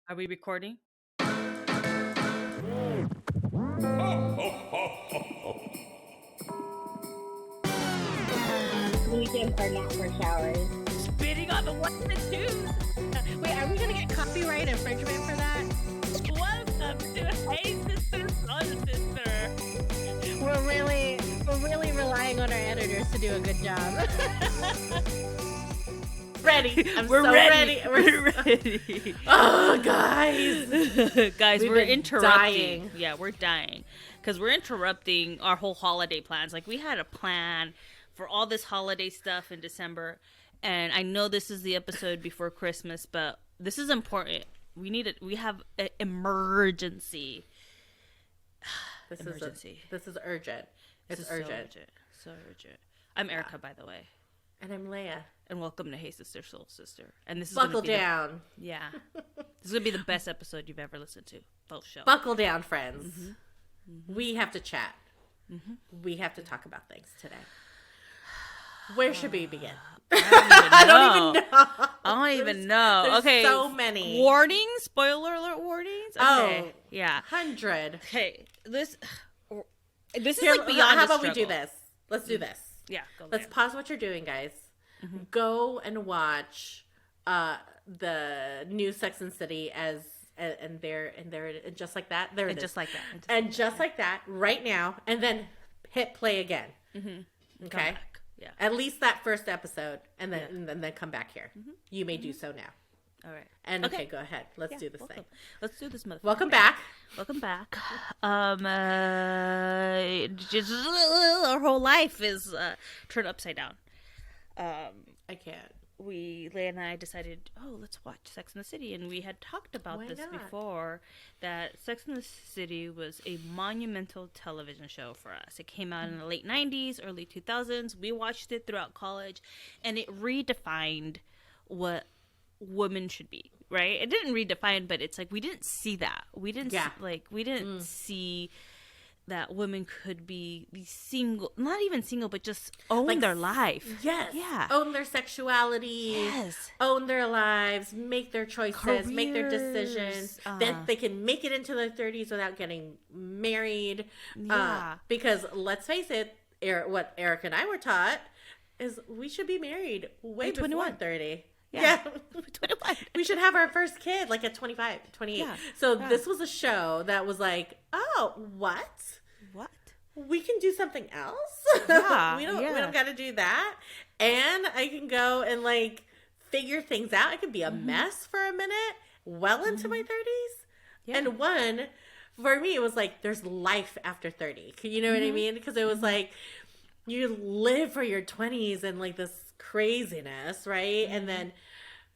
Are we recording? Weekends are not for showers. Spitting on the ones and twos. Wait, are we gonna get copyright infringement for that? Welcome to Hey Sister, Son Sister. We're really relying on our editors to do a good job. Ready. We're so ready. We're ready. Oh, guys. Guys, We've we're been interrupting. dying. Yeah, we're dying. Because we're interrupting our whole holiday plans. Like, we had a plan for all this holiday stuff in December. And I know this is the episode before Christmas, but this is important. We have an emergency. This Emergency. This is urgent. This It's is urgent. So urgent. I'm Erica, by the way. And I'm Leia. And welcome to Hey Sister, Soul Sister. And this is Buckle gonna be down. Yeah. This is going to be the best episode you've ever listened to. Both shows. Buckle down, friends. Mm-hmm. We have to chat. Mm-hmm. We have to talk about things today. Where should we begin? I don't even know. I don't even know. There's Okay. so many. Warnings? Spoiler alert warnings? Okay. Oh. Yeah. 100. Okay. This is Here, like beyond how the about we do struggle. this? Let's do this. Yeah. Go Let's there. pause what you're doing, guys. Go and watch the new Sex and City and just like that. There it is. Just like that. And just like that right now, and then hit play again. Come Okay. back. Yeah. At least that first episode, and then come back here. You may do so now. All right. And okay, go ahead. Let's do this welcome. thing. Let's do this, motherfucker. Welcome back. Welcome back. Just our whole life is turned upside down. I can't. Leia and I decided, let's watch Sex and the City, and we had talked about Why this not? before. That Sex and the City was a monumental television show for us. It came out in the late '90s, early 2000s. We watched it throughout college, and it redefined what women should be. Right? It didn't redefine, but it's like we didn't see that. We didn't see that women could be single, not even single, but just own their life. Yes. Yeah. Own their sexuality. Yes. Own their lives. Make their choices. Make their Careers, decisions. Then they can make it into their 30s without getting married. Yeah. Because let's face it, what Eric and I were taught is we should be married way before 21. 30. Yeah. 21. We should have our first kid like at 25, 28. Yeah. So this was a show that was like, oh, what? What? We can do something else. Yeah, we don't got to do that. And I can go and like figure things out. I can be a mess for a minute, well into my 30s. Yeah. And for me, it was like there's life after 30. You know what I mean? Because it was like you live for your 20s and like this craziness, right? And then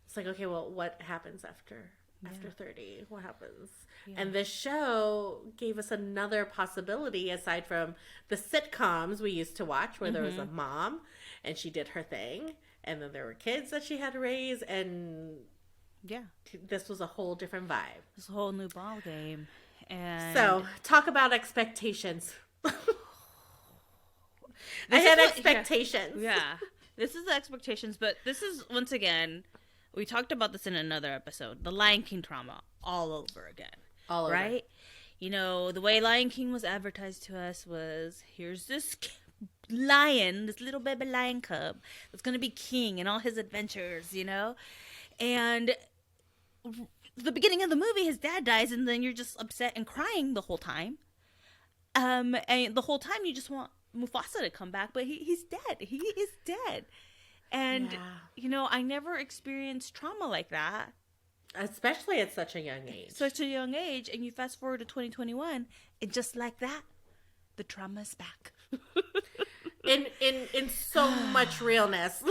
it's like, okay, well, what happens after 30? What happens? Yeah. And this show gave us another possibility aside from the sitcoms we used to watch where there was a mom and she did her thing and then there were kids that she had to raise, and this was a whole different vibe. It's a whole new ball game. And So talk about expectations. I had expectations. Yeah. This is the expectations, but this is, once again, we talked about this in another episode, the Lion King trauma all over again. All over. Right? You know, the way Lion King was advertised to us was, here's this lion, this little baby lion cub that's going to be king in all his adventures, you know? And the beginning of the movie, his dad dies, and then you're just upset and crying the whole time. And the whole time you just want Mufasa to come back, but he's dead. He is dead. And, you know, I never experienced trauma like that. Especially at such a young age. Such a young age, and you fast forward to 2021, and just like that, the trauma's back. in so much realness.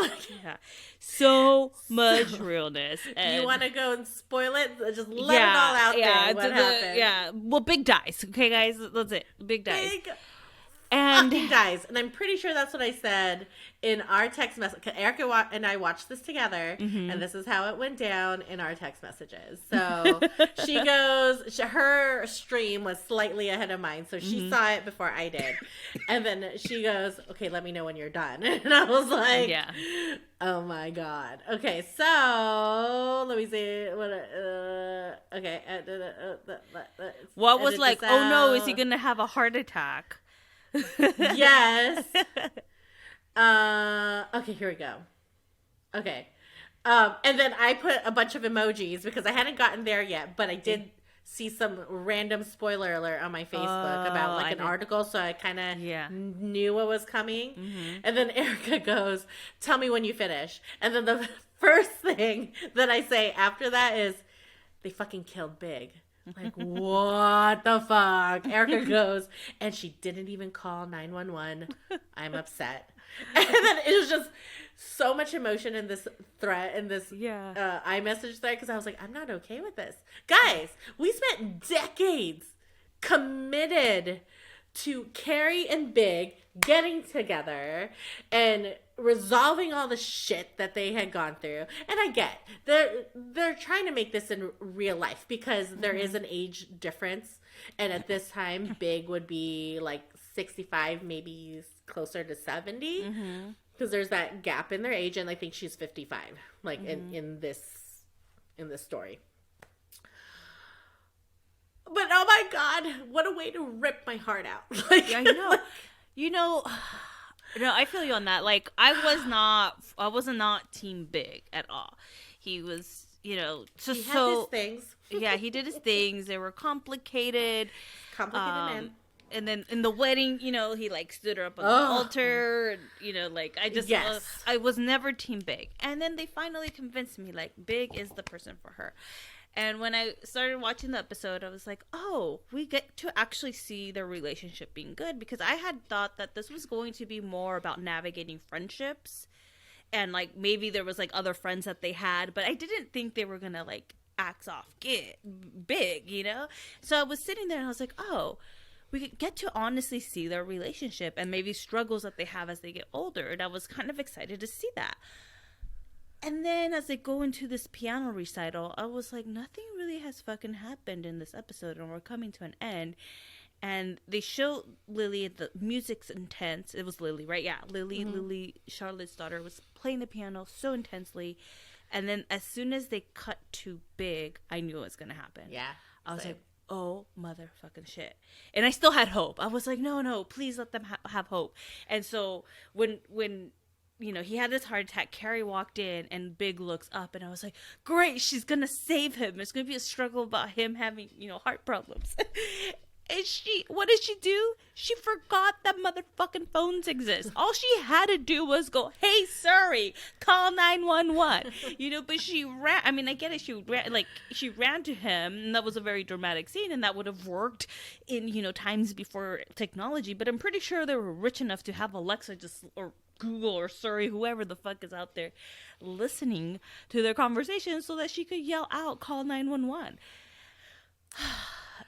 Yeah, so much realness. And you want to go and spoil it? Just let it all out there. What happened? Well, Big dies. Okay, guys, that's it. Big dies. And fucking dies. And I'm pretty sure that's what I said in our text message. Erica and I watched this together, and this is how it went down in our text messages. So she goes, her stream was slightly ahead of mine, so she saw it before I did. And then she goes, okay, let me know when you're done. And I was like, yeah. oh my God. Okay, so let me see. Okay. What was edit like, this oh no, is he out. gonna have a heart attack? Yes. Okay, here we go. Okay. And then I put a bunch of emojis because I hadn't gotten there yet, but I did see some random spoiler alert on my Facebook about like an article, so I kind of knew what was coming. And then Erica goes, tell me when you finish. And then the first thing that I say after that is, they fucking killed Big. Like, what the fuck? Erica goes, and she didn't even call 911. I'm upset. And then it was just so much emotion in this thread, in this iMessage thread, because I was like, I'm not okay with this. Guys, we spent decades committed to Carrie and Big getting together and resolving all the shit that they had gone through. And I get they're trying to make this in real life because there is an age difference, and at this time Big would be like 65, maybe closer to 70, because there's that gap in their age, and I think she's 55 like in this story. But oh my God, what a way to rip my heart out. Like, I know. No, I feel you on that. Like, I was not team Big at all. He was, just he had his things. Yeah, he did his things. They were complicated. Complicated men. And then in the wedding, he like stood her up on the altar. And, like I just, I was never team Big. And then they finally convinced me like Big is the person for her. And when I started watching the episode, I was like, oh, we get to actually see their relationship being good, because I had thought that this was going to be more about navigating friendships and like maybe there was like other friends that they had, but I didn't think they were going to like axe off get Big, So I was sitting there and I was like, oh, we could get to honestly see their relationship and maybe struggles that they have as they get older. And I was kind of excited to see that. And then as they go into this piano recital, I was like, nothing really has fucking happened in this episode, and we're coming to an end. And they show Lily, the music's intense. It was Lily, right? Yeah, Lily, Lily, Charlotte's daughter, was playing the piano so intensely. And then as soon as they cut to Big, I knew it was going to happen. Yeah. I was like, oh, motherfucking shit. And I still had hope. I was like, no, please let them have hope. And so when he had this heart attack, Carrie walked in and Big looks up and I was like, great, she's going to save him. It's going to be a struggle about him having, heart problems. And what did she do? She forgot that motherfucking phones exist. All she had to do was go, hey, sorry, call 911. But she ran. I mean, I get it. She ran to him, and that was a very dramatic scene, and that would have worked in, times before technology. But I'm pretty sure they were rich enough to have Alexa or Google or Siri, whoever the fuck is out there listening to their conversation so that she could yell out, call 911.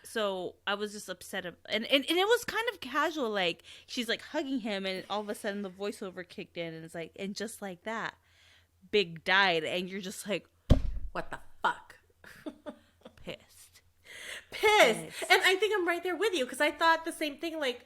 So I was just upset. And it was kind of casual. Like, she's like hugging him and all of a sudden the voiceover kicked in and it's like, and just like that, Big died. And you're just like, what the fuck? Pissed. And I think I'm right there with you, because I thought the same thing. Like,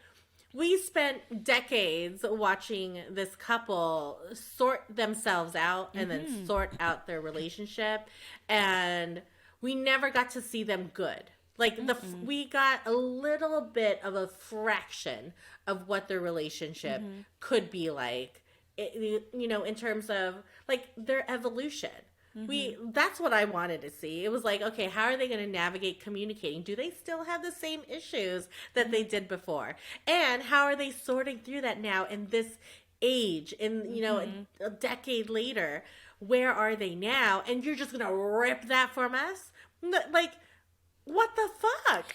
we spent decades watching this couple sort themselves out and then sort out their relationship, and we never got to see them good. Like, we got a little bit of a fraction of what their relationship could be like, in terms of, like, their evolution. That's what I wanted to see. It was like, okay, how are they going to navigate communicating? Do they still have the same issues that they did before? And how are they sorting through that now in this age, a decade later? Where are they now? And you're just going to rip that from us? Like, what the fuck?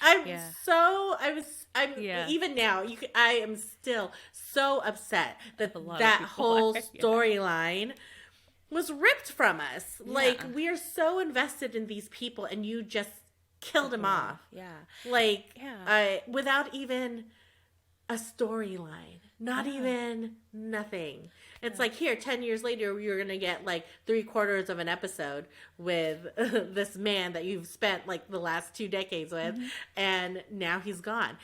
Even now, I am still so upset that whole storyline was ripped from us. Yeah. Like, we are so invested in these people and you just killed them off. Yeah. Like, without even a storyline. Not even nothing. It's like, here, 10 years later, you're going to get like 3/4 of an episode with this man that you've spent like the last 2 decades with, and now he's gone.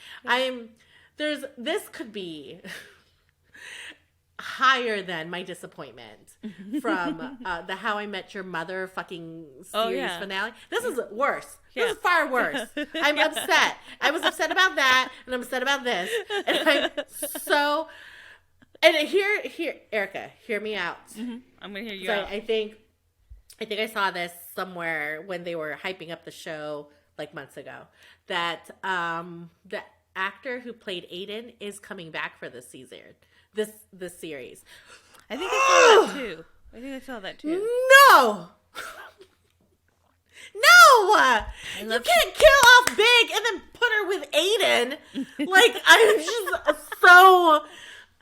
This could be higher than my disappointment from the How I Met Your Mother fucking series finale. This is worse. This is far worse. I'm upset. I was upset about that, and I'm upset about this. And I'm so... And here, Erica, hear me out. I'm going to hear you out. I think I saw this somewhere when they were hyping up the show like months ago, that the actor who played Aiden is coming back for this season. This series. I think I saw that too. No! No! You can't kill off Big and then put her with Aiden. Like, I'm just so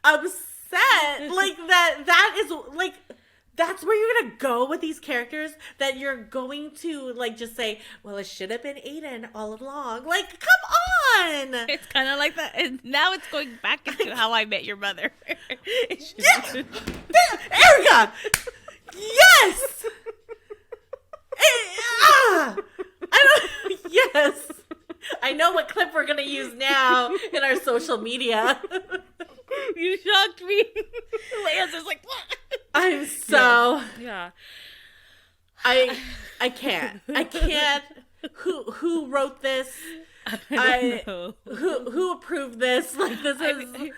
upset. Like, that is, like, that's where you're going to go with these characters, that you're going to, like, just say, well, it should have been Aiden all along. Like, come on! It's kind of like that. And now it's going back into How I Met Your Mother. Erica! Yes! Yes! I know what clip we're going to use now in our social media. You shocked me. Leia's just like, what? I'm so... Yeah. I can't. Who wrote this? I don't know. Who approved this? Like, this is...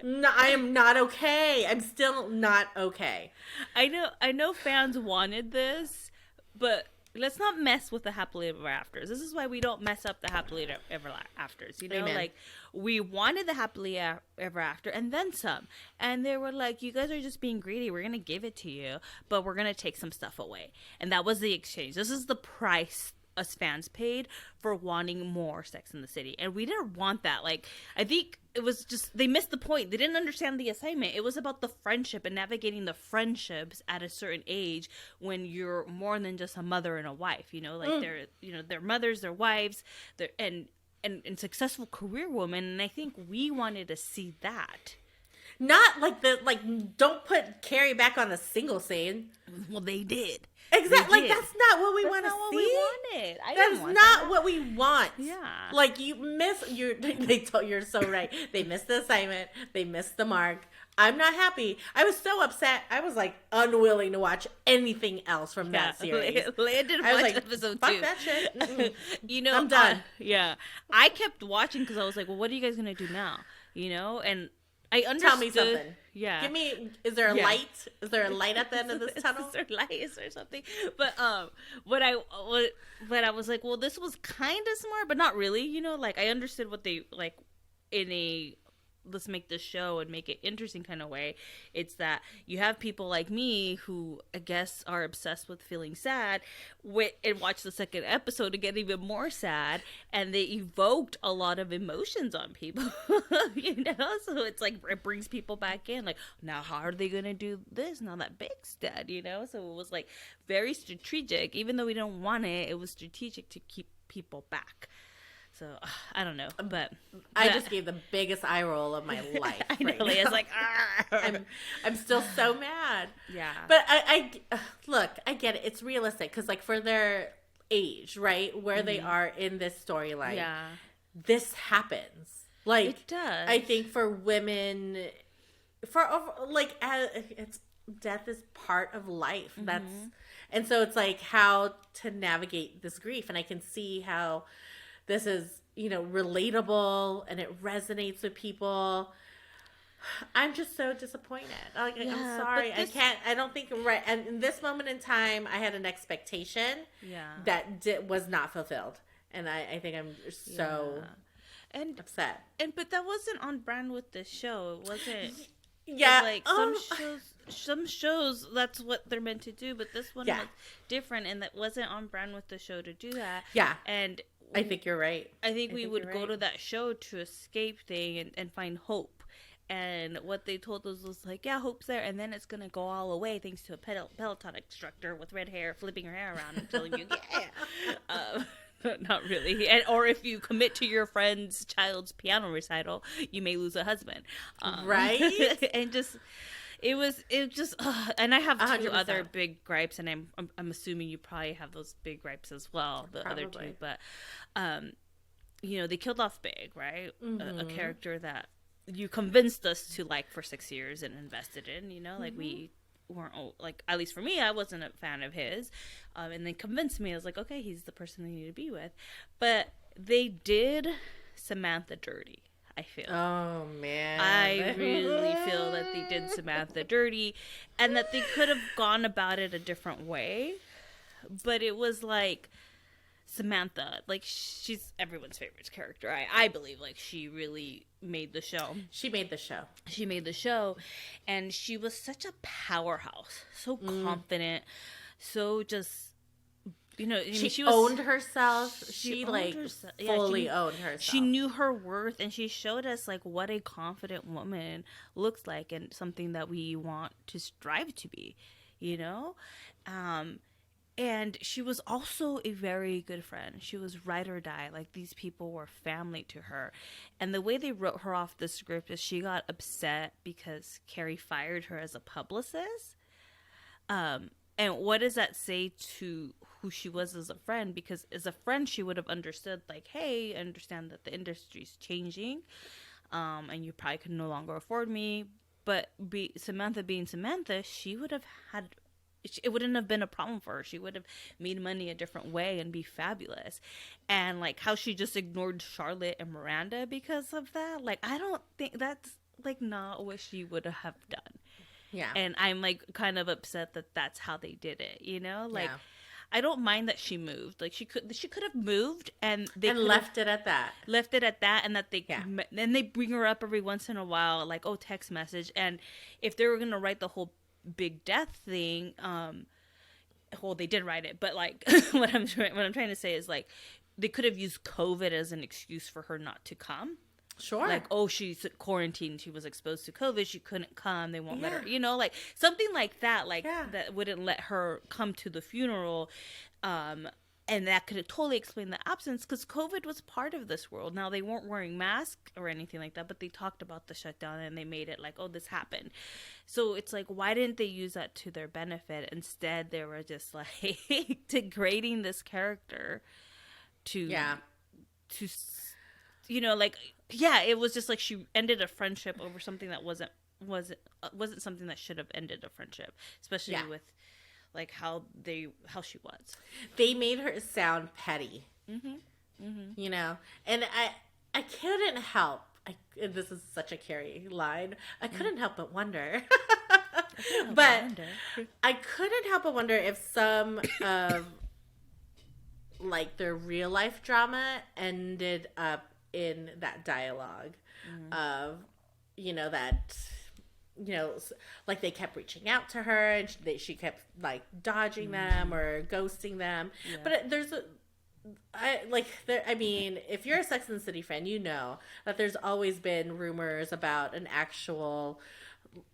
I am not okay. I'm still not okay. I know fans wanted this, but let's not mess with the happily ever afters. This is why we don't mess up the happily ever afters. You know, Amen. Like, we wanted the happily ever after and then some. And they were like, you guys are just being greedy. We're going to give it to you, but we're going to take some stuff away. And that was the exchange. This is the price us fans paid for wanting more Sex in the City. And we didn't want that. Like, I think it was just, they missed the point. They didn't understand the assignment. It was about the friendship and navigating the friendships at a certain age when you're more than just a mother and a wife, you know, like they're, you know, they're mothers, they're wives, they're, and successful career women. And I think we wanted to see that. Not don't put Carrie back on the single scene. Well, they did. Exactly. Like, that's not what we want to see. What we wanted. That's not what we want. Yeah. Like, you're so right. They missed the assignment. They missed the mark. I'm not happy. I was so upset. I was like unwilling to watch anything else from that series. Leia didn't watch episode 2. Fuck that shit. You know, I'm done. Yeah. I kept watching because I was like, well, what are you guys going to do now? You know, and I understood. Tell me something. Yeah. Is there a light? Is there a light at the end of this tunnel? Is there lights or something? But what I was like, well, this was kind of smart, but not really. You know, like, I understood what they, like, in a let's make this show and make it interesting kind of way. It's that you have people like me who I guess are obsessed with feeling sad and watch the second episode to get even more sad, and they evoked a lot of emotions on people. You know, so it's like it brings people back in, like, now how are they gonna do this now that Big's dead, you know? So it was like very strategic. Even though we don't want it, it was strategic to keep people back. So, I don't know, but I just gave the biggest eye roll of my life. I know, Leia's like, I'm still so mad. Yeah. But I look, I get it. It's realistic because, like, for their age, right, where they are in this storyline, yeah, this happens. Like, it does. I think for women, it's death is part of life. And so it's like how to navigate this grief, and I can see how this is, you know, relatable and it resonates with people. I'm just so disappointed. Like, I'm sorry. I don't think, right. And in this moment in time, I had an expectation that was not fulfilled. And I think I'm so upset. But that wasn't on brand with the show. It wasn't. Yeah. Like, some shows, that's what they're meant to do. But this one was different, and that wasn't on brand with the show to do that. Yeah. And I think you're right. I think we would go to that show to escape and find hope. And what they told us was like, yeah, hope's there. And then it's going to go all away thanks to a Peloton instructor with red hair flipping her hair around and telling you, yeah. Not really. And or if you commit to your friend's child's piano recital, you may lose a husband. Right? And just it just and I have two other 100%. big gripes, and I'm assuming you probably have those big gripes as well, the other two. Probably. But they killed off Big, right? A character that you convinced us to like for 6 years and invested in. Like we weren't like, at least for me, I wasn't a fan of his, and they convinced me. I was like, okay, he's the person I need to be with. But they did Samantha dirty, I feel. Oh man, I really feel that they did Samantha dirty, and that they could have gone about it a different way. But it was like, Samantha, like, she's everyone's favorite character. I believe, like, she really made the show. She made the show. She made the show, and she was such a powerhouse, so confident, so just, she owned herself. She like herself. fully owned herself. She knew her worth, and she showed us like what a confident woman looks like, and something that we want to strive to be, you know. And she was also a very good friend. She was ride or die. Like, these people were family to her. And the way they wrote her off the script is she got upset because Carrie fired her as a publicist. And what does that say to who she was as a friend? Because as a friend, she would have understood, like, hey, I understand that the industry's changing, and you probably could no longer afford me. But Samantha being Samantha, she would have had... it wouldn't have been a problem for her. She would have made money a different way and be fabulous. And, like, how she just ignored Charlotte and Miranda because of that. Like, I don't think that's, like, not what she would have done. Yeah. And I'm, like, kind of upset that that's how they did it, you know? Like, Yeah. I don't mind that she moved. Like, she could have moved, and they left it at that. Left it at that, and that they... Yeah. Then they bring her up every once in a while, like, oh, text message. And if they were going to write the whole big death thing, well, they did write it, but, like, what I'm trying to say is, like, they could have used COVID as an excuse for her not to come. Sure. Like, oh, she's quarantined, she was exposed to COVID, she couldn't come, they won't let her, like, something like that, like, that wouldn't let her come to the funeral. And that could have totally explained the absence, because COVID was part of this world. Now, they weren't wearing masks or anything like that, but they talked about the shutdown, and they made it like, oh, this happened. So it's like, why didn't they use that to their benefit? Instead, they were just like degrading this character to, like, it was just like she ended a friendship over something that wasn't something that should have ended a friendship, especially with, like, how she was. They made her sound petty. And I couldn't help. This is such a Carrie line. I couldn't help but wonder. I couldn't help but wonder if some of, like, their real life drama ended up in that dialogue of, that, like, they kept reaching out to her, and she kept, like, dodging them or ghosting them. But if you're a Sex and the City fan, you know that there's always been rumors about an actual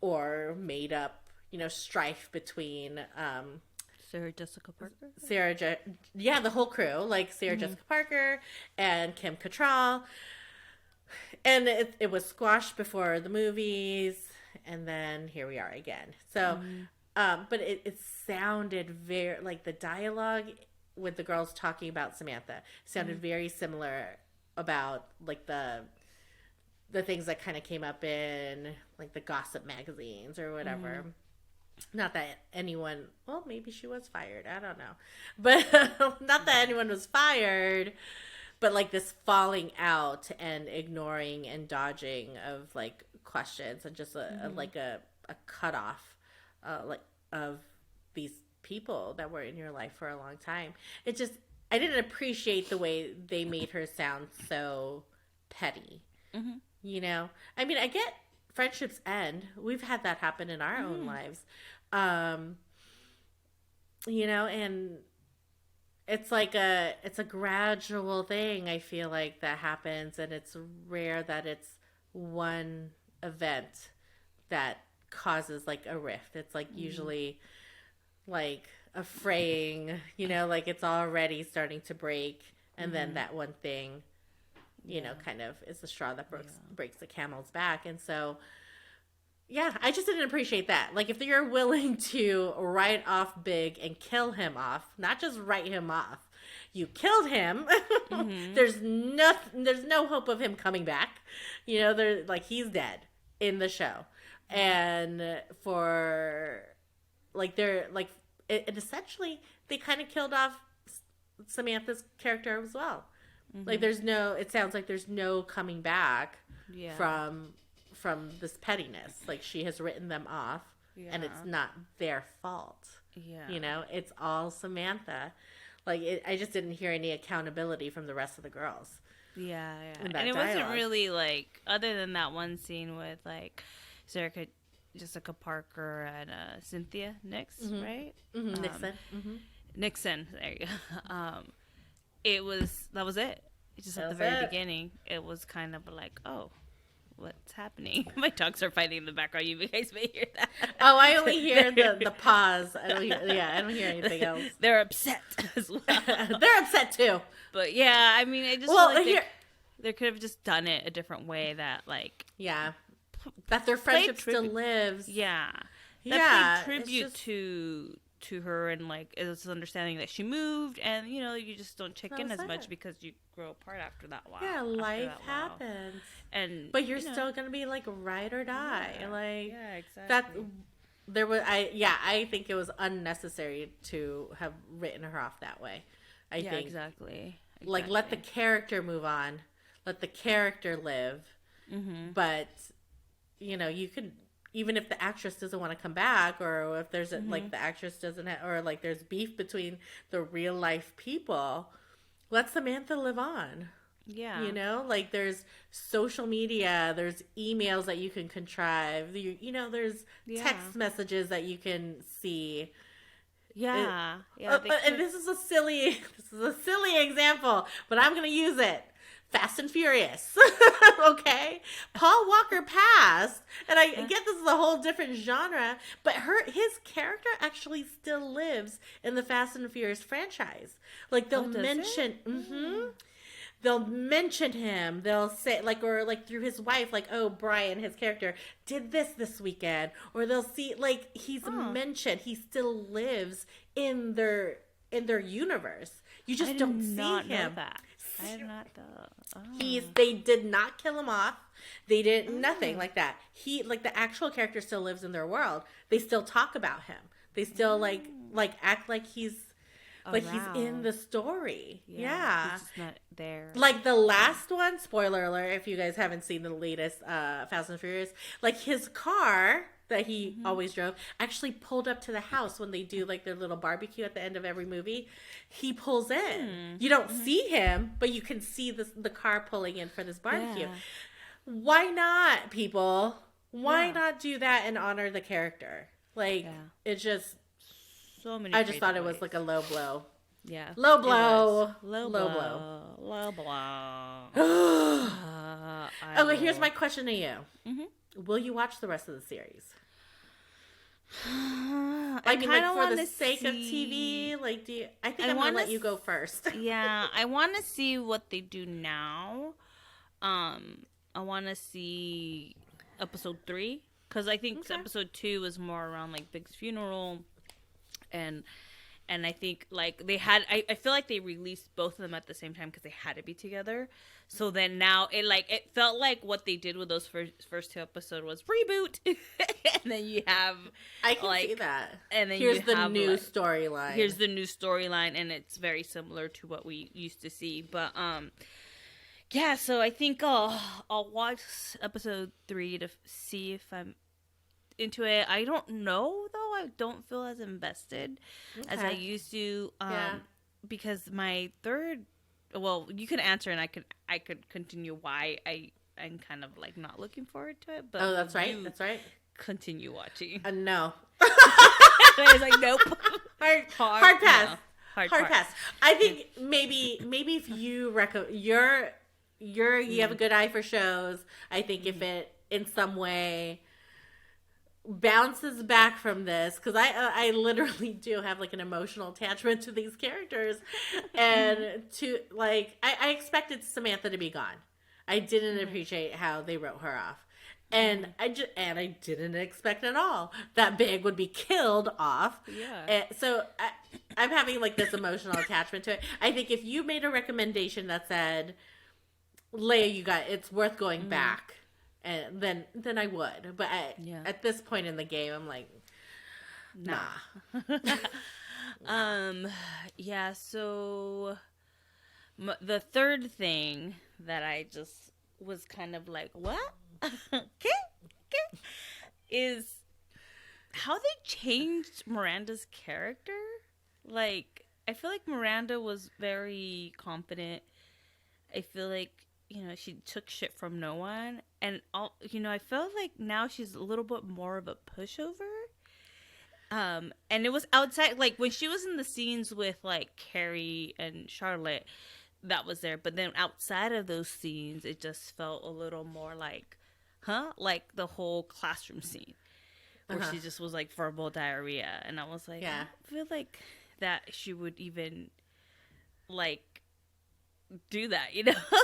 or made up, strife between Sarah Jessica Parker? The whole crew, like Sarah Jessica Parker and Kim Cattrall. And it was squashed before the movies, and then here we are again. So, but it sounded very, like, the dialogue with the girls talking about Samantha sounded very similar about, like, the things that kind of came up in, like, the gossip magazines or whatever. Not that anyone, well, maybe she was fired, I don't know, but not that anyone was fired, but, like, this falling out and ignoring and dodging of, like, questions, and just a cutoff, like, of these people that were in your life for a long time. I didn't appreciate the way they made her sound so petty. I mean, I get friendships end. We've had that happen in our own lives. And it's like it's a gradual thing, I feel like, that happens, and it's rare that it's one event that causes, like, a rift. It's, like, usually, like, a fraying, like, it's already starting to break, And then that one thing, you know, kind of is the straw that breaks the camel's back. And so, yeah, I just didn't appreciate that. Like, if you're willing to write off Big and kill him off, not just write him off, you killed him. There's no hope of him coming back. You know, he's dead in the show. And for, like, and essentially, they kind of killed off Samantha's character as well. Like, it sounds like there's no coming back from this pettiness. Like, she has written them off, and it's not their fault. Yeah. You know, it's all Samantha. Like, I just didn't hear any accountability from the rest of the girls. Yeah. And it wasn't really, like, other than that one scene with, like, Jessica Parker and Cynthia Nix, right? Nixon. There you go. That was it. Just at the very beginning, it was kind of like, oh, what's happening? My dogs are fighting in the background. You guys may hear that. Oh, I only hear the pause. I don't hear anything else. They're upset as well. They're upset too. But yeah, I mean, I just feel like they could have just done it a different way. That like that their friendship still lives. Yeah, that paid tribute to her, and like it's understanding that she moved, and you know, you just don't check in as much because you grow apart after that while. Yeah, life happens. But you're still gonna be like ride or die. Exactly. I think it was unnecessary to have written her off that way. I think exactly. Like, let the character move on, let the character live. But you know, you could, even if the actress doesn't want to come back, or if there's like the actress doesn't or like there's beef between the real life people, let Samantha live on. Yeah. You know, like there's social media, there's emails that you can contrive, you know, there's text messages that you can see. And this is a silly example, but I'm going to use it. Fast and Furious. Okay? Paul Walker passed, and I get this is a whole different genre, but his character actually still lives in the Fast and Furious franchise. Like, they'll mention they'll mention him. They'll say, like, or like through his wife, like, oh, Brian, his character, did this weekend. Or they'll see, like, he's mentioned. He still lives in their universe. You just don't see him. Know that. I did not know. They did not kill him off. They didn't nothing like that. Like, the actual character still lives in their world. They still talk about him. They still like act like he's he's in the story. Yeah. He's just not there. Like the last one, spoiler alert if you guys haven't seen the latest Fast and Furious, like his car that he always drove actually pulled up to the house when they do like their little barbecue at the end of every movie. He pulls in. You don't see him, but you can see the car pulling in for this barbecue. Why not, people? Why not do that and honor the character? Like, it's just so many. I just thought it was like a low blow. Yeah. Low blow. Low blow. Low blow. Okay, here's my question to you. Will you watch the rest of the series? I mean, like, for the sake of TV, like, I think I'm gonna let you go first. Yeah, I want to see what they do now. I want to see episode 3, because I think episode 2 was more around like Big's funeral, and I think like they had. I feel like they released both of them at the same time because they had to be together. So then now it felt like what they did with those first 2 episodes was reboot, and then you have I can see that. And then here's the new storyline. Here's the new storyline, and it's very similar to what we used to see. But yeah. So I think I'll watch episode 3 to see if I'm into it. I don't know though. I don't feel as invested as I used to. Because my third. Well, you can answer, and I could continue why I'm kind of like not looking forward to it. But that's right. That's right. Continue watching. No. I was like, nope. Hard pass. No. Hard pass. I think maybe if you you have a good eye for shows. I think if it in some way bounces back from this, because I literally do have like an emotional attachment to these characters, and to like I expected Samantha to be gone. I didn't appreciate how they wrote her off. And I didn't expect at all that Big would be killed off. Yeah. And so I'm having like this emotional attachment to it. I think if you made a recommendation that said, Leia, it's worth going back, and then I would. But at this point in the game, I'm like, nah. Yeah. So the third thing that I just was kind of like, what? Okay, is how they changed Miranda's character. Like, I feel like Miranda was very confident. I feel like, she took shit from no one. And, I felt like now she's a little bit more of a pushover. And it was outside, like, when she was in the scenes with, like, Carrie and Charlotte, that was there. But then outside of those scenes, it just felt a little more like, like the whole classroom scene where she just was like verbal diarrhea, and I was like, I feel like that she would even like do that,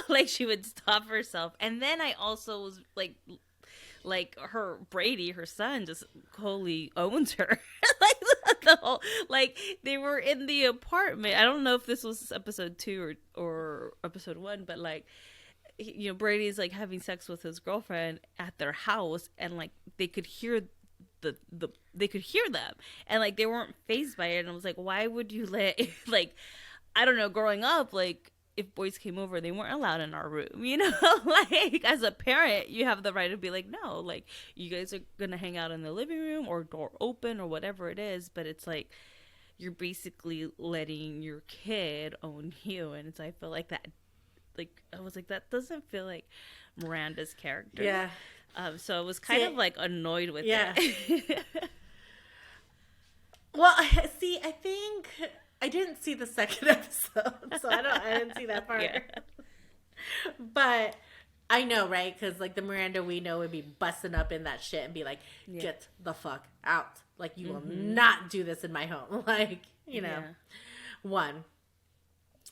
like she would stop herself. And then I also was like her Brady, her son, just wholly owns her. Like the whole, like they were in the apartment. I don't know if this was episode 2 or episode 1, but like, Brady's like having sex with his girlfriend at their house, and like they could hear they could hear them, and like they weren't fazed by it. And I was like, why would you let like, I don't know, growing up, like if boys came over, they weren't allowed in our room, like as a parent you have the right to be like, no, like you guys are gonna hang out in the living room or door open or whatever it is. But it's like you're basically letting your kid own you, and it's, I feel like that, like I was like, that doesn't feel like Miranda's character. Yeah. So I was kind of like annoyed with it. Well, see, I think I didn't see the second episode, so I didn't see that part. Yeah. But I know, right? Because like the Miranda we know would be busting up in that shit and be like, get the fuck out. Like, you will not do this in my home. Like, one.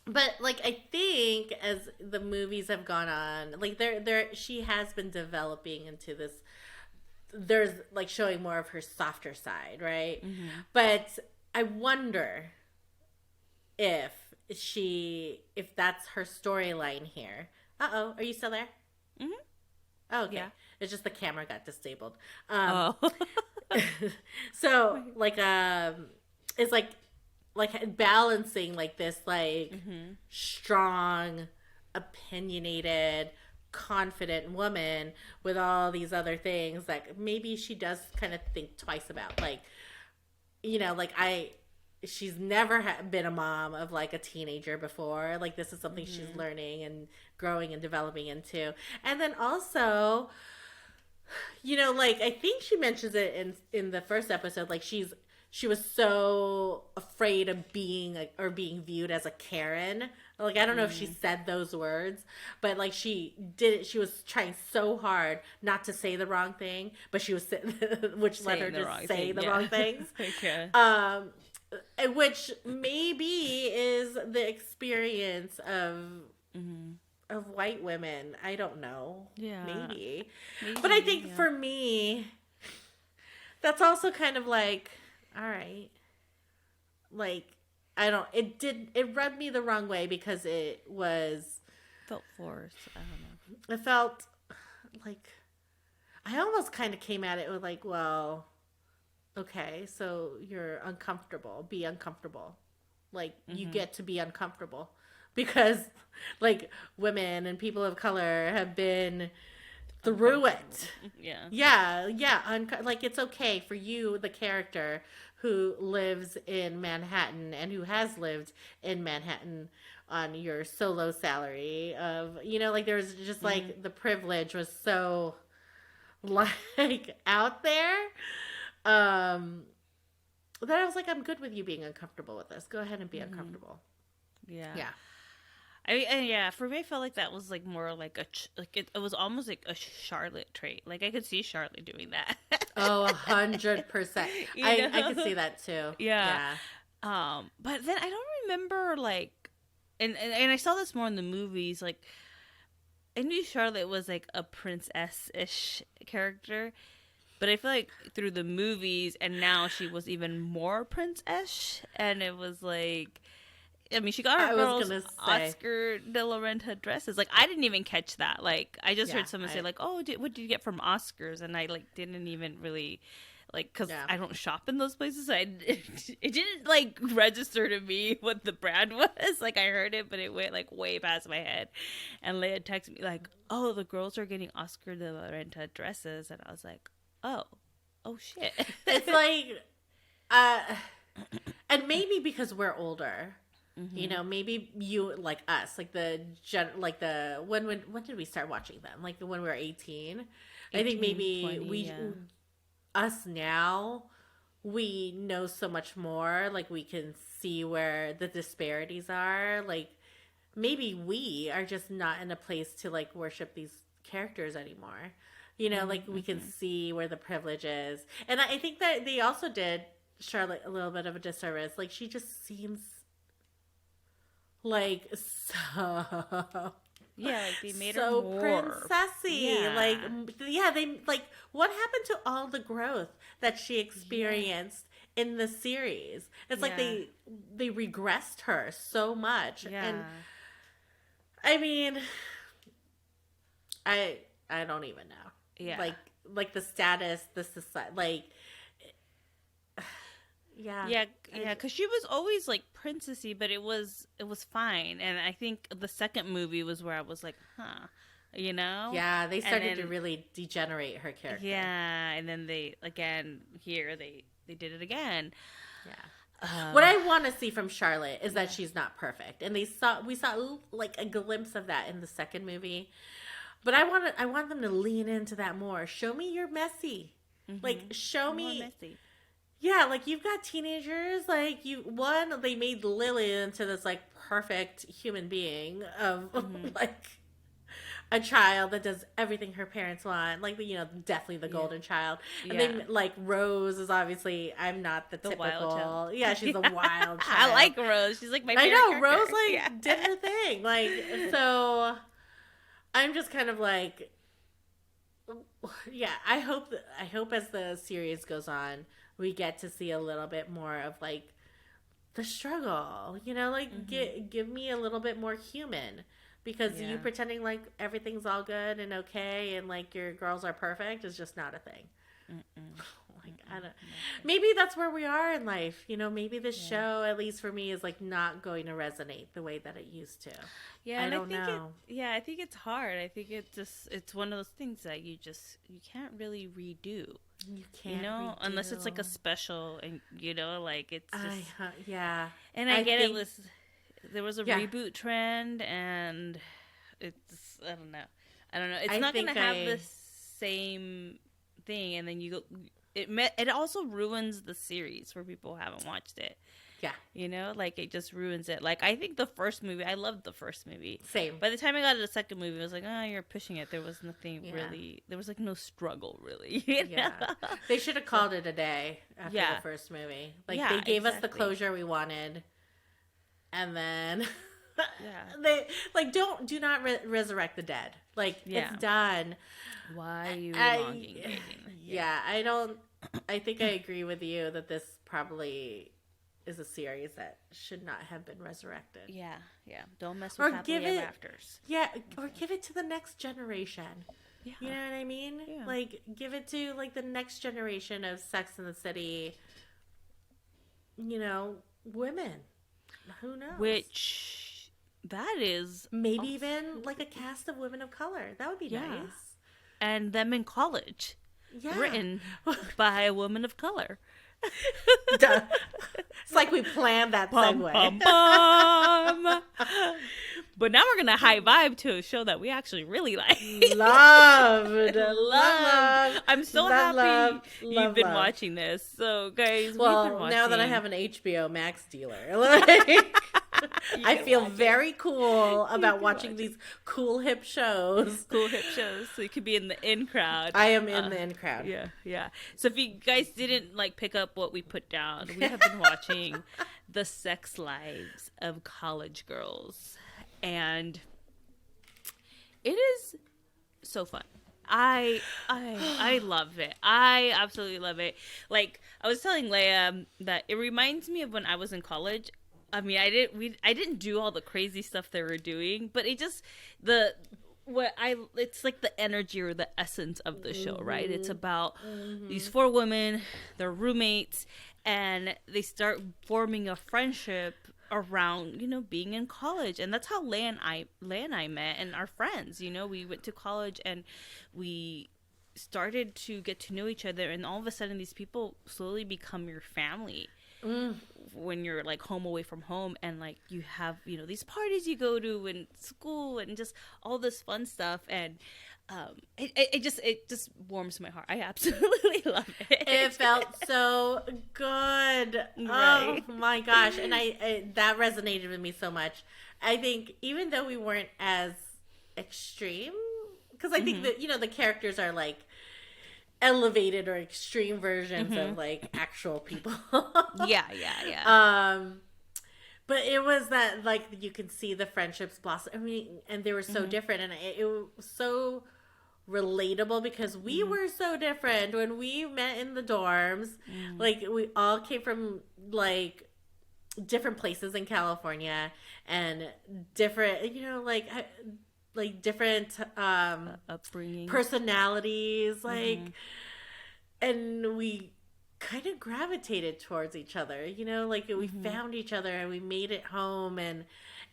But like, I think as the movies have gone on, like she has been developing into this. There's like showing more of her softer side, right? Mm-hmm. But I wonder if that's her storyline here. Are you still there? Mm-hmm. Oh, okay. Yeah. It's just the camera got disabled. So like it's like balancing like this like strong, opinionated, confident woman with all these other things that maybe she does kind of think twice about. Like, like she's never been a mom of like a teenager before. Like, this is something she's learning and growing and developing into. And then also, like I think she mentions it in the first episode, like she was so afraid of being viewed as a Karen. Like, I don't know if she said those words, but like she was trying so hard not to say the wrong thing, but she was which led her to say the wrong things. Okay. Which maybe is the experience of white women. I don't know. Yeah. Maybe. But I think for me, that's also kind of like, all right, like, it rubbed me the wrong way because it felt forced. I don't know. It felt like I almost kind of came at it with like, well, okay, so you're uncomfortable. Be uncomfortable. Like, you get to be uncomfortable because like women and people of color have been through it. Yeah. Like, it's okay for you, the character who lives in Manhattan and who has lived in Manhattan on your solo salary of, like there's just like the privilege was so like out there. That I was like, I'm good with you being uncomfortable with this. Go ahead and be uncomfortable. Yeah. Yeah, for me, I felt like that was like more like it was almost like a Charlotte trait. Like I could see Charlotte doing that. Oh, 100%. You I could know? see that too. Yeah. Yeah. But then I don't remember like, and I saw this more in the movies. Like I knew Charlotte was like a princess-ish character, but I feel like through the movies and now she was even more princess, and it was like, I mean, she got I her was girls gonna say. Oscar de la Renta dresses. Like, I didn't even catch that. Like, I just Yeah. heard someone say, like, "Oh, what did you get from Oscars?" And I like didn't even really, like, because Yeah. I don't shop in those places. So it didn't like register to me what the brand was. Like, I heard it, but it went like way past my head. And Leia texted me like, "Oh, the girls are getting Oscar de la Renta dresses," and I was like, "Oh, oh shit." It's like, uh, and maybe because we're older, you know, maybe you like us, like when did we start watching them? Like when we were 18. I think 18, maybe 20, yeah. us now, we know so much more. Like we can see where the disparities are. Like maybe we are just not in a place to like worship these characters anymore. You know, like we can see where the privilege is. And I think that they also did Charlotte a little bit of a disservice. Like she just seems like so Yeah, like they made so her more princessy. Yeah. Like yeah, they like what happened to all the growth that she experienced in the series? It's like Yeah. they regressed her so much. Yeah. And I mean I don't even know. Yeah. Like the status, the society, like yeah. Yeah, because she was always like princessy, but it was fine. And I think the second movie was where I was like, huh, you know? Yeah, they And started to then- really degenerate her character. Yeah, and then they did it again. Yeah. What I want to see from Charlotte is that she's not perfect, and we saw like a glimpse of that in the second movie. But I want them to lean into that more. Show me you're messy. Like show More me. messy. Yeah, like you've got teenagers. Like they made Lily into this like perfect human being of like a child that does everything her parents want. Like definitely the golden child. And Yeah. then like Rose is obviously I'm not the typical. wild child. Yeah, she's a wild child. I like Rose. She's like my I favorite know character. Rose like Yeah. did her thing. Like so, I'm just kind of like, yeah. I hope as the series goes on, we get to see a little bit more of like the struggle. You know, like give me a little bit more human. Because you pretending like everything's all good and okay and like your girls are perfect is just not a thing. Like I don't. Maybe that's where we are in life. You know, maybe this show, at least for me, is like not going to resonate the way that it used to. Yeah, I and don't think know. I think it's hard. I think it's one of those things that you can't really redo. You can't, You know, unless it's like a redo. special, and like it's just. Yeah. And I get think- there was a Yeah. reboot trend, and it's I don't know. It's I not gonna think have the same thing, and then it also ruins the series for people who haven't watched it. Yeah. You know, like it just ruins it. Like I think the first movie, I loved the first movie. Same. By the time I got to the second movie, I was like, oh, you're pushing it. There was nothing Yeah. really. There was like no struggle really. You Yeah. know? They should have called it a day after Yeah. the first movie. Like Yeah, they gave us the exactly. closure we wanted, and then Yeah. they like do not resurrect the dead. Like Yeah. it's done. Why are you I- elongating? Yeah, I don't. I think I agree with you that this probably is a series that should not have been resurrected. Yeah, yeah. Don't mess Or with happily give ever it- afters. Yeah, or give it to the next generation. Yeah. You know what I mean? Yeah. Like give it to like the next generation of Sex in the City. You know, women. Who knows? Which that is maybe even like a cast of women of color. That would be Yeah. nice. and them in college, Yeah. written by a woman of color. Duh. It's like we planned that Bum, segue. bum, bum. But now we're gonna high vibe to a show that we actually really like. Loved. Love. I'm so Love, happy love, you've been love. watching this. So, guys, we've been Well, watching. now that I have an HBO Max dealer, like, I feel watch very cool about can watching watch these cool hip shows. cool hip shows, so you could be in the in crowd. I am in the in crowd. Yeah, yeah. So if you guys didn't like pick up what we put down, we have been watching The Sex Lives of College Girls, and it is so fun. I love it. I absolutely love it. Like I was telling Leia that it reminds me of when I was in college. I mean, I didn't do all the crazy stuff they were doing, but it just it's like the energy or the essence of the show, right? It's about these four women, they're roommates, and they start forming a friendship around being in college. And that's how Leia and I met and our friends. We went to college and we started to get to know each other, and all of a sudden these people slowly become your family when you're like home away from home, and like you have these parties you go to in school and just all this fun stuff. And it just warms my heart. I absolutely love it. It felt so good. Right. Oh my gosh. And that resonated with me so much. I think even though we weren't as extreme, because I think that, the characters are like elevated or extreme versions of like actual people. Yeah. But it was that like you can see the friendships blossom. I mean, and they were so different, and it was so relatable because we were so different when we met in the dorms. Like we all came from like different places in California and different, like different upbringing, personalities, like, and we kind of gravitated towards each other, like we found each other and we made it home, and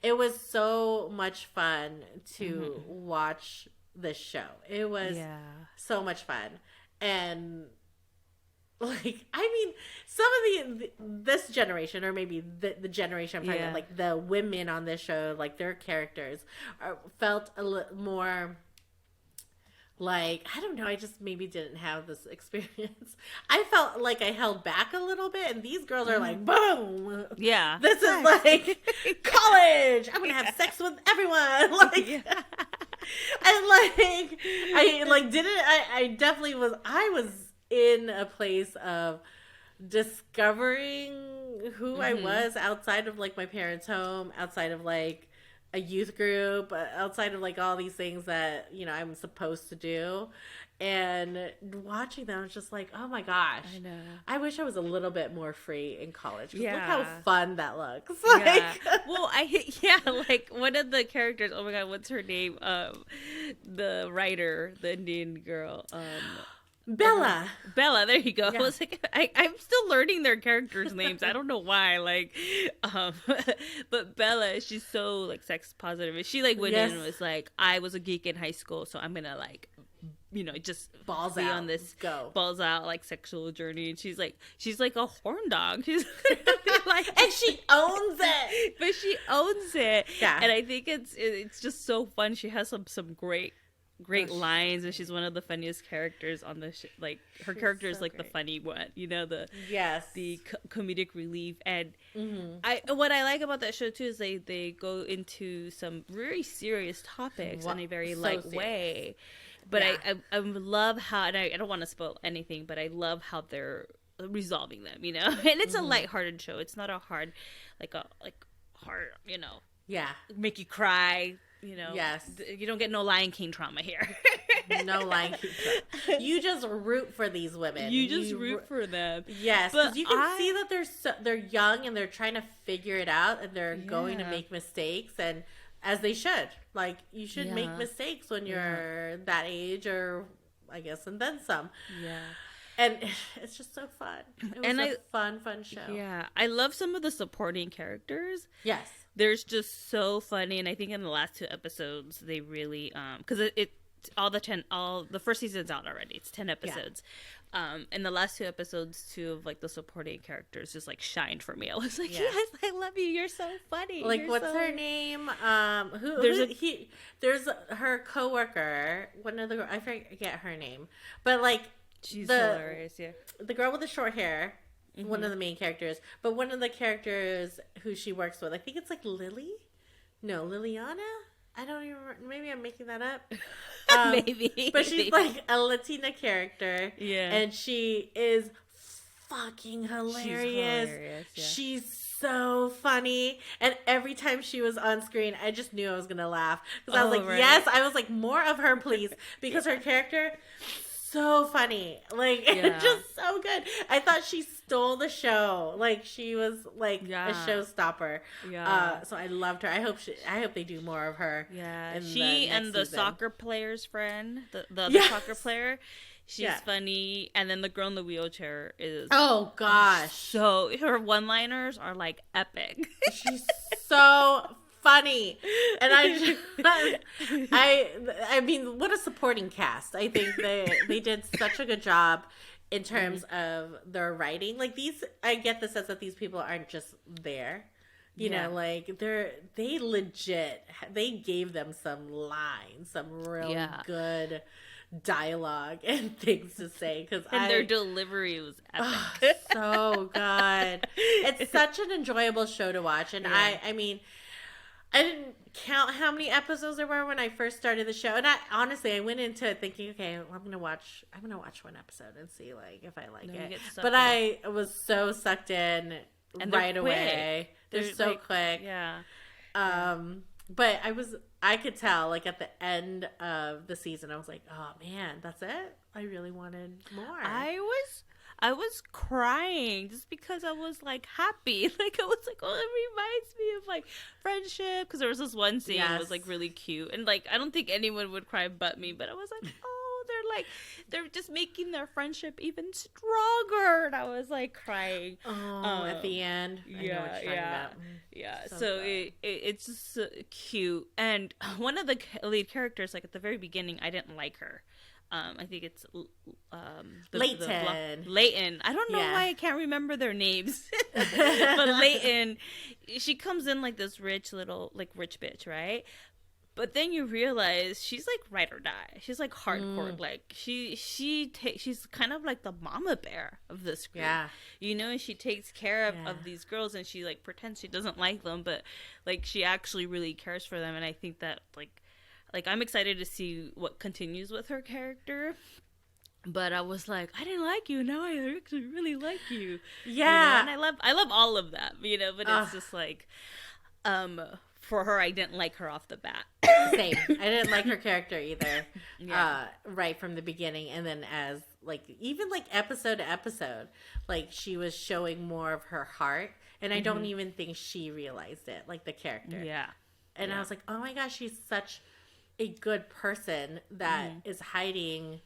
it was so much fun to watch this show. It was so much fun. And like, I mean, some of this generation, or maybe the generation I'm talking about, like the women on this show, like their characters felt a little more like, I don't know, I just maybe didn't have this experience. I felt like I held back a little bit, and these girls are like, boom! Yeah. This is like college! I'm gonna have sex with everyone! Like, and like, I definitely was, I was in a place of discovering who I was outside of like my parents' home, outside of like a youth group, outside of like all these things that I'm supposed to do. And watching them, I was just like, oh my gosh, I know, I wish I was a little bit more free in college. Look Yeah. how fun that looks. Yeah. Well, like one of the characters, oh my god, what's her name, the writer, the Indian girl, Bella, there you go. Yeah. I was like, I'm still learning their characters' names. I don't know why. Like, but Bella, she's so like sex positive. And she like went in and was like, I was a geek in high school, so I'm gonna like, just balls be out on this balls out like sexual journey. And she's like a horn dog. She's like, and she owns it. But she owns it. Yeah. And I think it's just so fun. She has some great lines, and she's one of the funniest characters on the like her character is so like great. The funny one, the comedic relief. And what I like about that show too is they go into some very serious topics in a very light way, but I love how, and I don't want to spoil anything, but I love how they're resolving them, and it's a lighthearted show. It's not a hard hard make you cry. Yes. You don't get no Lion King trauma here. No Lion King trauma. You just root for these women. You just root for them. Yes, because you can see that they're young and they're trying to figure it out, and they're going to make mistakes, and as they should. Like, you should make mistakes when you're that age, or I guess, and then some. Yeah. And it's just so fun. It was a fun show. Yeah. I love some of the supporting characters. Yes. There's just so funny, and I think in the last 2 episodes they really because the first season's out already. It's 10 episodes. And the last 2 episodes, 2 of like the supporting characters just like shined for me. I was like, yes, I love you. You're so funny. Like, what's her name? There's her coworker. One of the, I forget her name, but like she's hilarious. Yeah, the girl with the short hair. one of the main characters, but one of the characters who she works with, I think it's like Lily. No, Liliana. I don't even. Maybe I'm making that up. Maybe. But she's like a Latina character. Yeah. And she is fucking hilarious. Yeah. She's so funny. And every time she was on screen, I just knew I was going to laugh. Because I was like, right. yes. I was like, more of her, please. Because her character, so funny. Like, it's just so good. I thought she stole the show. Like, she was like a showstopper. Yeah. So I loved her. I hope they do more of her. Yeah. In She and the season. soccer player's friend, the other soccer player. She's Yeah. funny, and then the girl in the wheelchair is Oh gosh, so her one-liners are like epic. she's so funny, and I mean, what a supporting cast! I think they did such a good job in terms of their writing. Like I get the sense that these people aren't just there. You know, like they gave them some lines, some really good dialogue and things to say, because their delivery was epic. so good. It's such an enjoyable show to watch, and I mean, I didn't count how many episodes there were when I first started the show, and I went into it thinking, okay, I'm gonna watch one episode and see like if I like it. But I was so sucked in and right away. They're so quick. Yeah. But I could tell, like, at the end of the season, I was like, oh, man, that's it? I really wanted more. I was crying just because I was, like, happy. Like, I was like, oh, it reminds me of, like, friendship. Because there was this one scene that was, like, really cute. And, like, I don't think anyone would cry but me. But I was like, oh, they're just making their friendship even stronger. And I was, like, crying. Oh, at the end. I know what you're talking about. Yeah, so it's just so cute. And one of the lead characters, like, at the very beginning, I didn't like her. I think it's Leighton. I don't know why I can't remember their names. But Leighton, she comes in like this rich bitch, right? But then you realize she's like ride or die. She's like hardcore. Like she's kind of like the mama bear of this group. Yeah. You know, and she takes care of these girls, and she like pretends she doesn't like them, but like she actually really cares for them. And I think that like I'm excited to see what continues with her character. But I was like, I didn't like you. Now I actually really like you. Yeah. You know? And I love all of that, you know, but it's just like, for her, I didn't like her off the bat. Same. I didn't like her character either. Right from the beginning. And then as like, even like episode to episode, like she was showing more of her heart. And I don't even think she realized it, like the character. Yeah. And I was like, oh my gosh, she's such a good person that is hiding.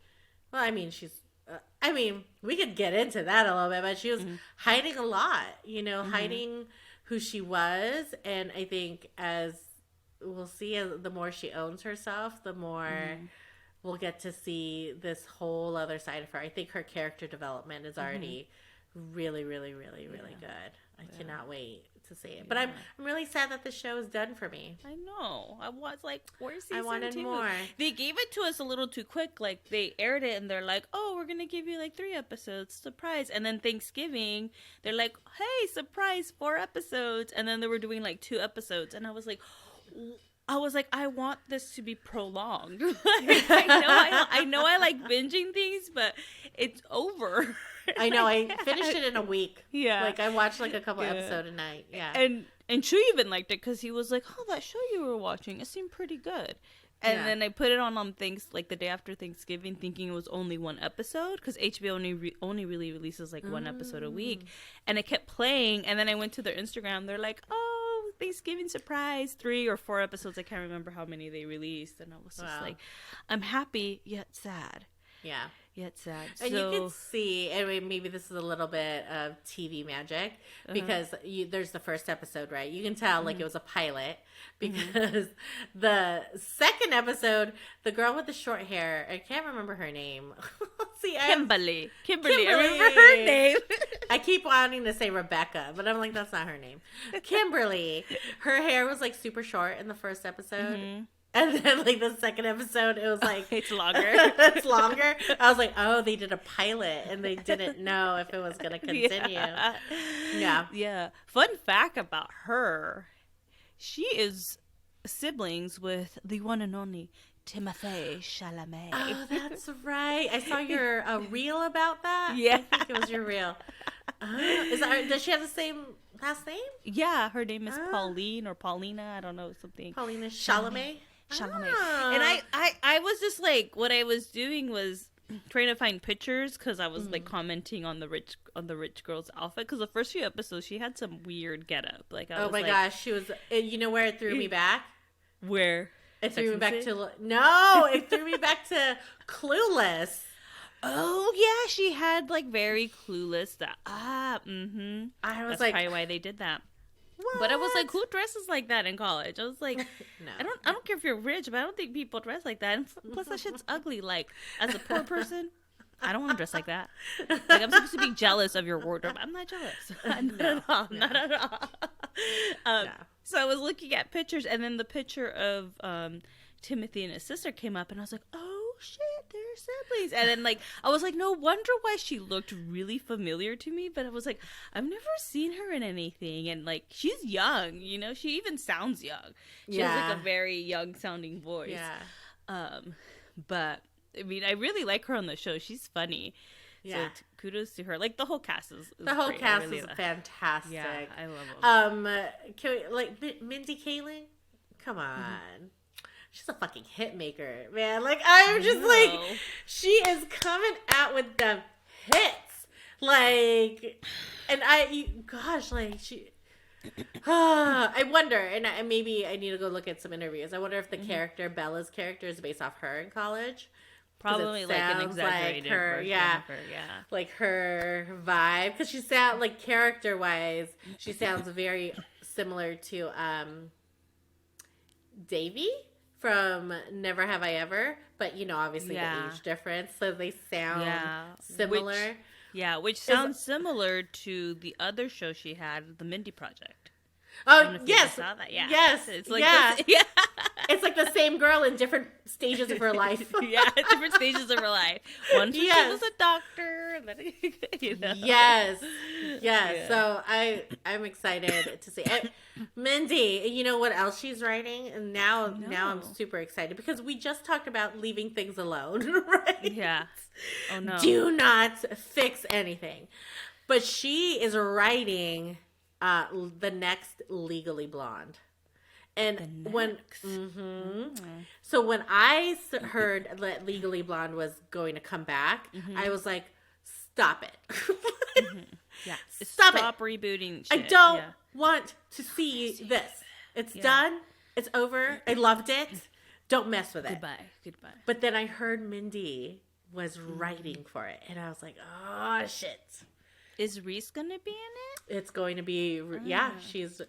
Well, I mean, we could get into that a little bit, but she was hiding a lot, you know, hiding who she was. And I think as we'll see, the more she owns herself, the more we'll get to see this whole other side of her. I think her character development is already really, really, really, really good. I cannot wait to see it. But I'm really sad that the show is done for me. I know. I was like, where's season 2? I wanted more. They gave it to us a little too quick. Like, they aired it and they're like, oh, we're going to give you like 3 episodes. Surprise. And then Thanksgiving, they're like, hey, surprise, 4 episodes. And then they were doing like 2 episodes. And I was like, I want this to be prolonged. I know I like binging things, but it's over. I know. I finished it in a week. Yeah. Like, I watched like a couple episodes a night. Yeah. And Chu even liked it because he was like, oh, that show you were watching, it seemed pretty good. And then I put it on like the day after Thanksgiving, thinking it was only 1 episode, because HBO only really releases like 1 episode a week. And it kept playing, and then I went to their Instagram. They're like, oh, Thanksgiving surprise, 3 or 4 episodes. I can't remember how many they released. And I was just like, I'm happy yet sad. Yeah. Yet sad. And you can see, I mean, maybe this is a little bit of TV magic, because there's the first episode, right? You can tell like it was a pilot, because the second episode, the girl with the short hair, I can't remember her name. See, Kimberly. I remember her name. I keep wanting to say Rebecca, but I'm like, that's not her name. Kimberly. Her hair was like super short in the first episode. And then, like, the second episode, it was like... It's longer. It's longer. I was like, oh, they did a pilot, and they didn't know if it was going to continue. Yeah. Yeah. Fun fact about her, she is siblings with the one and only Timothée Chalamet. Oh, that's right. I saw your reel about that. Yeah. I think it was your reel. Does she have the same last name? Yeah, her name is Pauline or Paulina. I don't know, something. Paulina Chalamet? Chalamet. Ah. And I was just like, what I was doing was trying to find pictures because I was like commenting on the rich girl's outfit because the first few episodes she had some weird getup. Like, oh my gosh, she was. You know where it threw me back? Where it threw me back to it threw me back to Clueless. Oh yeah, she had like very Clueless. I was That's like, probably why they did that. what? But I was like, who dresses like that in college? I was like, No. I don't care if you're rich, but I don't think people dress like that. And plus, that shit's ugly. Like, as a poor person, I don't want to dress like that. Like, I'm supposed to be jealous of your wardrobe. I'm not jealous. Not at all. So I was looking at pictures, and then the picture of Timothy and his sister came up, and I was like, oh shit, they're siblings. And then, like, I was like, no wonder why she looked really familiar to me. But I was like, I've never seen her in anything. And, like, she's young, you know? She even sounds young. She has, like, a very young sounding voice. Yeah. But, I mean, I really like her on the show. She's funny. Yeah. So kudos to her. Like, the whole cast is The whole great. cast is fantastic. Yeah, I love them. Can we, like, Mindy Kaling? Come on. She's a fucking hit maker, man. Like, I'm just like, she is coming out with them hits. Like, and I wonder, and maybe I need to go look at some interviews. I wonder if the character, Bella's character, is based off her in college. Probably like an exaggerated like her, version yeah, of her, yeah. Like her vibe, because she sounds like character-wise, she sounds very similar to Davy from Never Have I Ever, but you know, obviously the age difference, so they sound similar. Which sounds similar to the other show she had, the Mindy Project. Oh, yes. Saw that. Yeah. Yes. It's like this, it's like the same girl in different stages of her life. Different stages of her life. Once she was a doctor. And then, you know. Yes. Yeah. So I'm excited to see it. Mindy, you know what else she's writing? And now I'm super excited because we just talked about leaving things alone, right? Yeah. Oh, no. Do not fix anything. But she is writing the next Legally Blonde. And so when I heard that Legally Blonde was going to come back, I was like, stop it. Yeah. Stop rebooting shit. I don't want to see this. It's done. It's over. I loved it. Don't mess with it. Goodbye. But then I heard Mindy was writing for it. And I was like, oh, shit. Is Reese going to be in it? It's going to be, she's,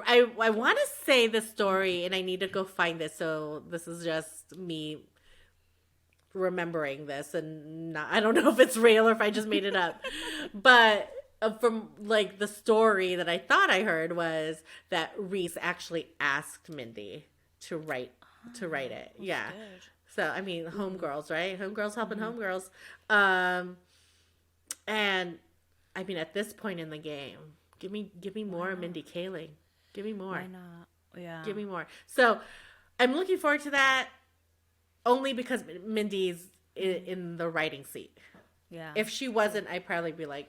I want to say the story, and I need to go find this, so this is just me remembering this, and I don't know if it's real or if I just made it up, but from, like, the story that I thought I heard was that Reese actually asked Mindy to write it. Yeah. Good. So, I mean, homegirls, right? Homegirls helping homegirls. And I mean, at this point in the game, give me more Mindy Kaling. Give me more. Why not? Yeah. Give me more. So I'm looking forward to that only because Mindy's in the writing seat. Yeah. If she wasn't, I'd probably be like,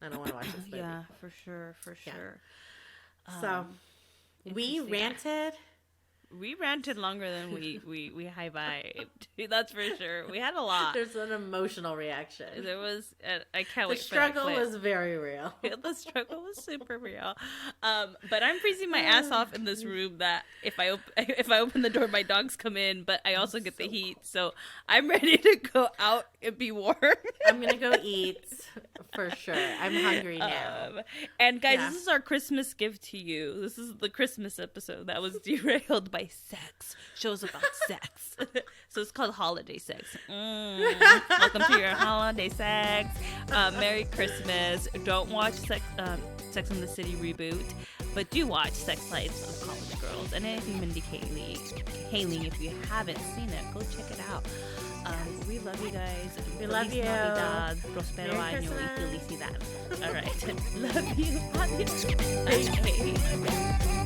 I don't want to watch this movie. Yeah, for sure. So we ranted. We ranted longer than we high-vibed. That's for sure. We had a lot. There's an emotional reaction. There was. I can't wait. The struggle was very real. The struggle was super real. But I'm freezing my ass off in this room. That if I open the door, my dogs come in. But I also get the heat, so I'm ready to go out and be warm. I'm gonna go eat for sure. I'm hungry now. And guys, this is our Christmas gift to you. This is the Christmas episode that was derailed by sex. Shows about sex. So it's called holiday sex. Welcome to your holiday sex. Merry Christmas. Don't watch Sex and the City Reboot, but do watch Sex Lives of College Girls and anything Mindy Kaling. If you haven't seen it, go check it out. We love you guys. We love you. Navidad, prospero año y felicidad. All right. Love you. Adios. Okay.